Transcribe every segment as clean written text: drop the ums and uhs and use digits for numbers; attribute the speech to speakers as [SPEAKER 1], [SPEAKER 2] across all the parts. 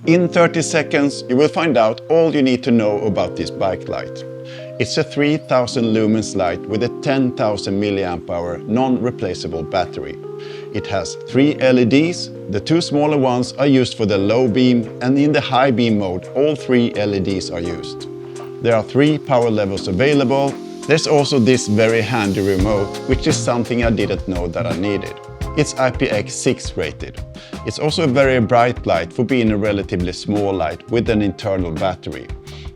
[SPEAKER 1] In 30 seconds you will find out all you need to know about this bike light. It's a 3000 lumens light with a 10,000 mAh non-replaceable battery. It has 3 LEDs, the 2 smaller ones are used for the low beam, and in the high beam mode all 3 LEDs are used. There are 3 power levels available. There's also this very handy remote, which is something I didn't know that I needed. It's IPX6 rated. It's also a very bright light for being a relatively small light with an internal battery.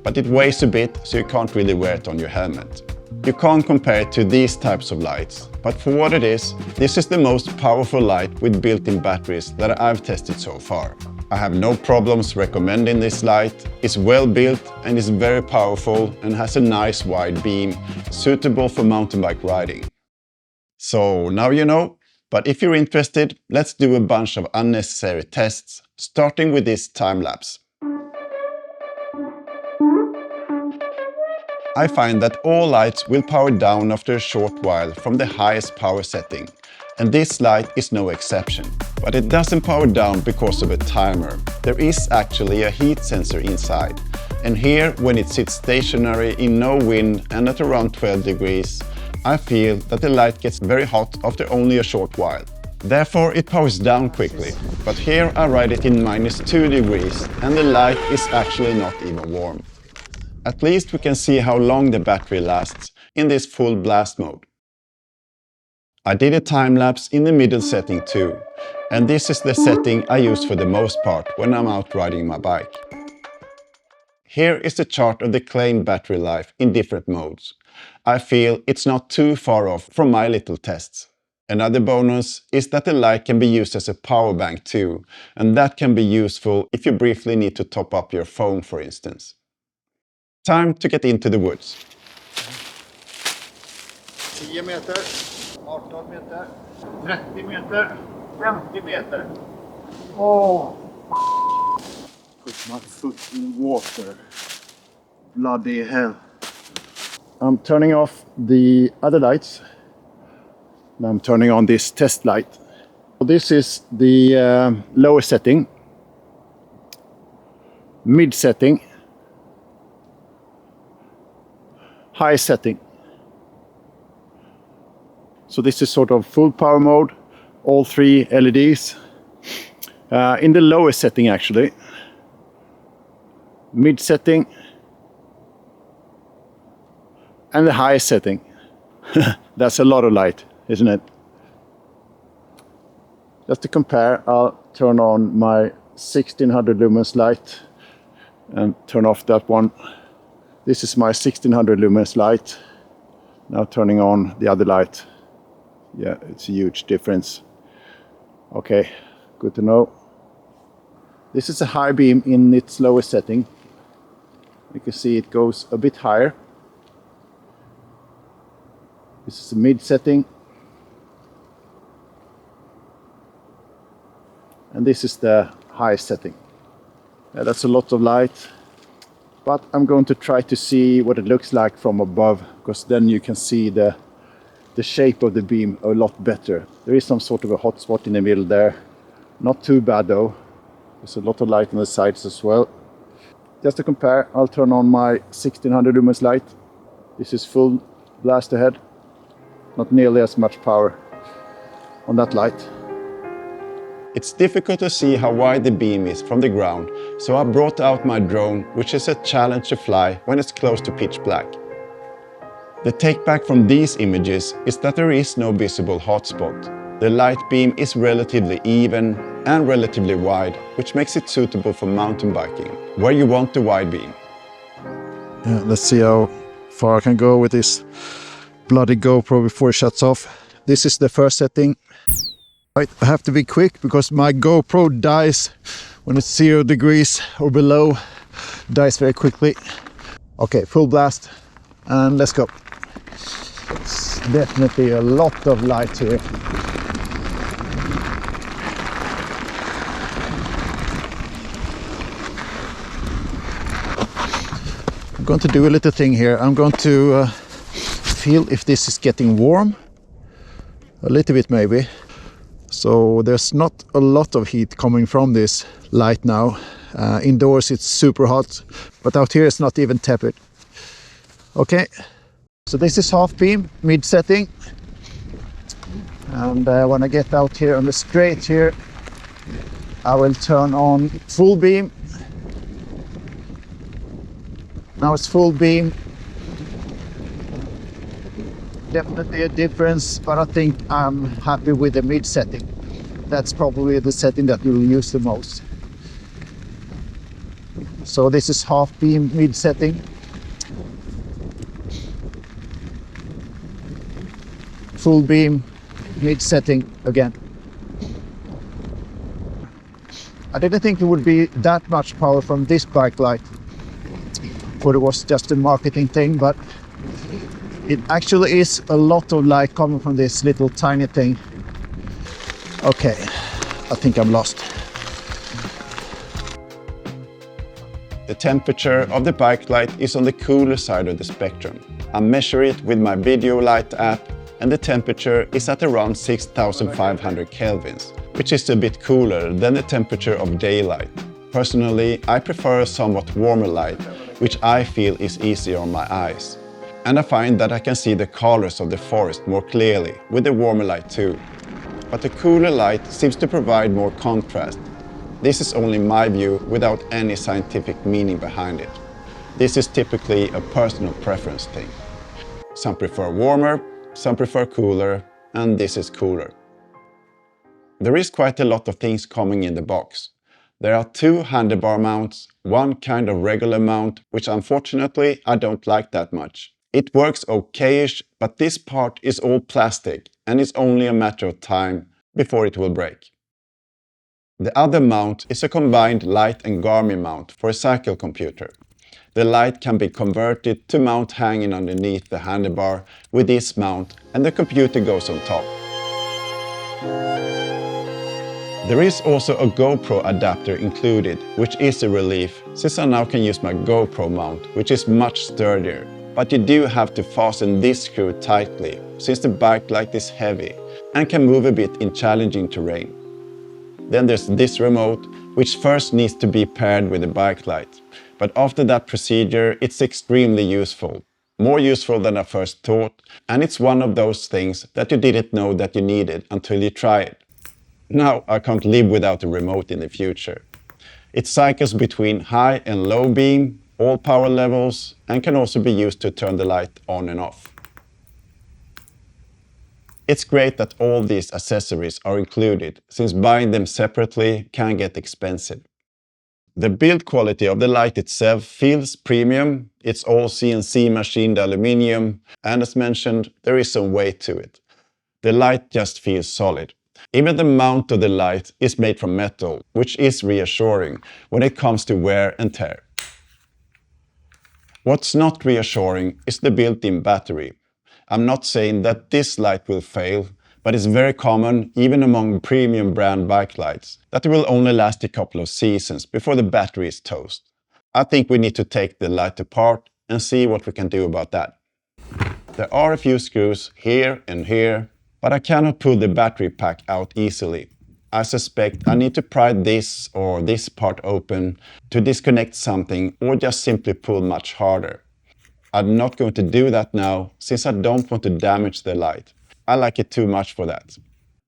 [SPEAKER 1] But it weighs a bit, so you can't really wear it on your helmet. You can't compare it to these types of lights, but for what it is, this is the most powerful light with built-in batteries that I've tested so far. I have no problems recommending this light. It's well built and is very powerful and has a nice wide beam, suitable for mountain bike riding. So now you know, but if you're interested, let's do a bunch of unnecessary tests, starting with this time lapse. I find that all lights will power down after a short while from the highest power setting, and this light is no exception. But it doesn't power down because of a timer. There is actually a heat sensor inside, and here, when it sits stationary in no wind and at around 12 degrees, I feel that the light gets very hot after only a short while. Therefore it powers down quickly, but here I ride it in -2 degrees and the light is actually not even warm. At least we can see how long the battery lasts in this full blast mode. I did a time lapse in the middle setting too, and this is the setting I use for the most part when I'm out riding my bike. Here is the chart of the claimed battery life in different modes. I feel it's not too far off from my little tests. Another bonus is that the light can be used as a power bank too, and that can be useful if you briefly need to top up your phone, for instance. Time to get into the woods.
[SPEAKER 2] 10 meter, 18 meter, 30 meter, 50 meter. Oh! Put my foot in water. Bloody hell. I'm turning off the other lights. Now I'm turning on this test light. This is the lower setting, mid setting, high setting. So this is sort of full power mode, all 3 LEDs. In the lower setting actually, mid setting, and the high setting. That's a lot of light, isn't it? Just to compare, I'll turn on my 1600 lumens light and turn off that one. This is my 1600 lumens light. Now turning on the other light. Yeah, it's a huge difference. Okay, good to know. This is a high beam in its lower setting. You can see it goes a bit higher. This is the mid setting. And this is the high setting. That's a lot of light. But I'm going to try to see what it looks like from above, because then you can see the shape of the beam a lot better. There is some sort of a hot spot in the middle there. Not too bad though. There's a lot of light on the sides as well. Just to compare, I'll turn on my 1600 lumens light. This is full blast ahead. Not nearly as much power on that light.
[SPEAKER 1] It's difficult to see how wide the beam is from the ground, so I brought out my drone, which is a challenge to fly when it's close to pitch black. The takeback from these images is that there is no visible hotspot. The light beam is relatively even and relatively wide, which makes it suitable for mountain biking, where you want the wide beam.
[SPEAKER 2] Let's see how far I can go with this bloody GoPro before it shuts off. This is the first setting. Right, I have to be quick because my GoPro dies when it's 0 degrees or below. Dies very quickly. Okay, full blast and let's go. It's definitely a lot of light here. I'm going to do a little thing here. I'm going to feel if this is getting warm. A little bit maybe. So there's not a lot of heat coming from this light now. Indoors it's super hot, but out here it's not even tepid. Okay, so this is half beam, mid setting. And when I get out here on the straight here, I will turn on full beam. Now it's full beam. Definitely a difference, but I think I'm happy with the mid setting. That's probably the setting that you'll use the most. So this is half beam mid setting. Full beam mid setting again. I didn't think it would be that much power from this bike light. Thought it was just a marketing thing, but it actually is a lot of light coming from this little tiny thing. Okay, I think I'm lost.
[SPEAKER 1] The temperature of the bike light is on the cooler side of the spectrum. I measure it with my video light app, and the temperature is at around 6500 kelvins, which is a bit cooler than the temperature of daylight. Personally, I prefer a somewhat warmer light, which I feel is easier on my eyes. And I find that I can see the colors of the forest more clearly with the warmer light too. But the cooler light seems to provide more contrast. This is only my view without any scientific meaning behind it. This is typically a personal preference thing. Some prefer warmer, some prefer cooler, and this is cooler. There is quite a lot of things coming in the box. There are 2 handlebar mounts, one kind of regular mount, which unfortunately I don't like that much. It works okay-ish, but this part is all plastic and it's only a matter of time before it will break. The other mount is a combined light and Garmin mount for a cycle computer. The light can be converted to mount hanging underneath the handlebar with this mount, and the computer goes on top. There is also a GoPro adapter included, which is a relief since I now can use my GoPro mount, which is much sturdier. But you do have to fasten this screw tightly, since the bike light is heavy and can move a bit in challenging terrain. Then there's this remote, which first needs to be paired with the bike light. But after that procedure, it's extremely useful. More useful than I first thought, and it's one of those things that you didn't know that you needed until you try it. Now I can't live without a remote in the future. It cycles between high and low beam, all power levels, and can also be used to turn the light on and off. It's great that all these accessories are included, since buying them separately can get expensive. The build quality of the light itself feels premium. It's all CNC machined aluminium, and as mentioned, there is some weight to it. The light just feels solid. Even the mount of the light is made from metal, which is reassuring when it comes to wear and tear. What's not reassuring is the built-in battery. I'm not saying that this light will fail, but it's very common, even among premium brand bike lights, that it will only last a couple of seasons before the battery is toast. I think we need to take the light apart and see what we can do about that. There are a few screws here and here, but I cannot pull the battery pack out easily. I suspect I need to pry this or this part open to disconnect something, or just simply pull much harder. I'm not going to do that now, since I don't want to damage the light. I like it too much for that.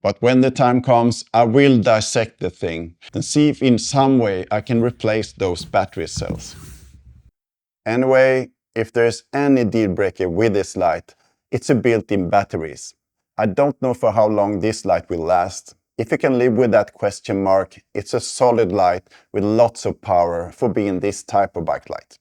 [SPEAKER 1] But when the time comes, I will dissect the thing and see if in some way I can replace those battery cells. Anyway, if there's any deal breaker with this light, it's the built-in batteries. I don't know for how long this light will last. If you can live with that question mark, it's a solid light with lots of power for being this type of bike light.